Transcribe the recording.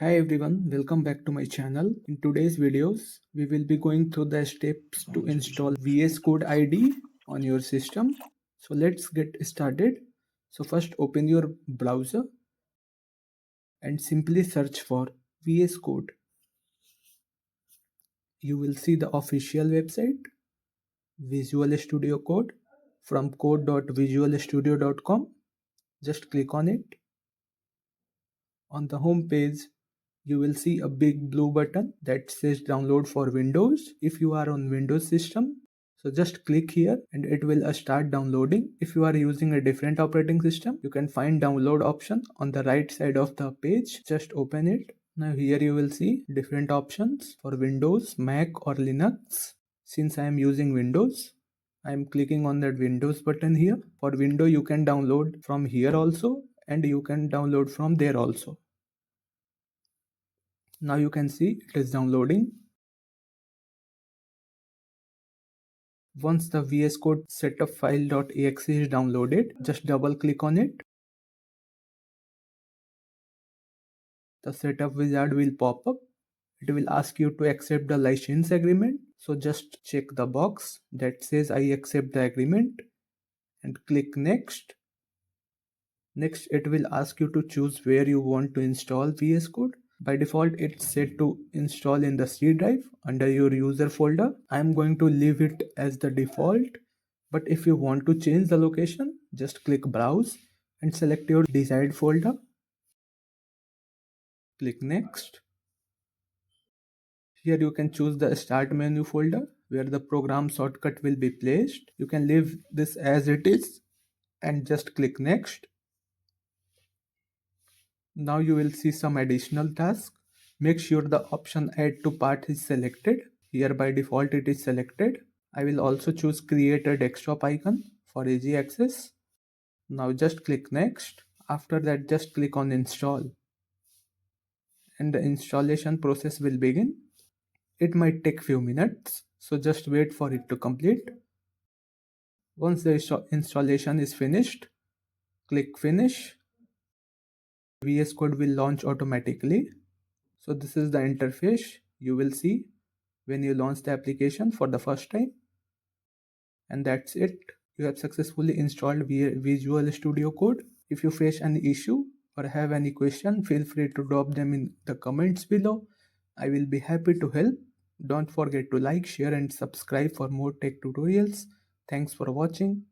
Hi everyone, welcome back to my channel. In today's videos, we will be going through the steps to install VS Code ID on your system. So let's get started. So first open your browser and simply search for VS Code. You will see the official website, Visual Studio Code from code.visualstudio.com. Just click on it. On the home page, you will see a big blue button that says download for Windows. If you are on Windows system, so just click here and it will start downloading. If you are using a different operating system, you can find download option on the right side of the page. Just open it. Now here you will see different options for Windows, Mac or Linux. Since I am using Windows, I am clicking on that Windows button here. For Windows, you can download from here also and you can download from there also. Now you can see it is downloading. Once the VS Code setup file.exe is downloaded, just double click on it. The setup wizard will pop up. It will ask you to accept the license agreement. So just check the box that says I accept the agreement and click next. Next, it will ask you to choose where you want to install VS Code. By default, it's set to install in the C drive under your user folder. I'm going to leave it as the default, but if you want to change the location, just click browse and select your desired folder. Click next. Here you can choose the start menu folder where the program shortcut will be placed. You can leave this as it is and just click next. Now you will see some additional tasks. Make sure the option add to path is selected. Here by default it is selected. I will also choose create a desktop icon for easy access. Now just click next. After that just click on install. And the installation process will begin. It might take few minutes, so just wait for it to complete. Once the installation is finished, click finish. VS Code will launch automatically. So this is the interface you will see when you launch the application for the first time. And that's it. You have successfully installed Visual Studio Code. If you face any issue or have any question, feel free to drop them in the comments below. I will be happy to help. Don't forget to like, share and subscribe for more tech tutorials. Thanks for watching.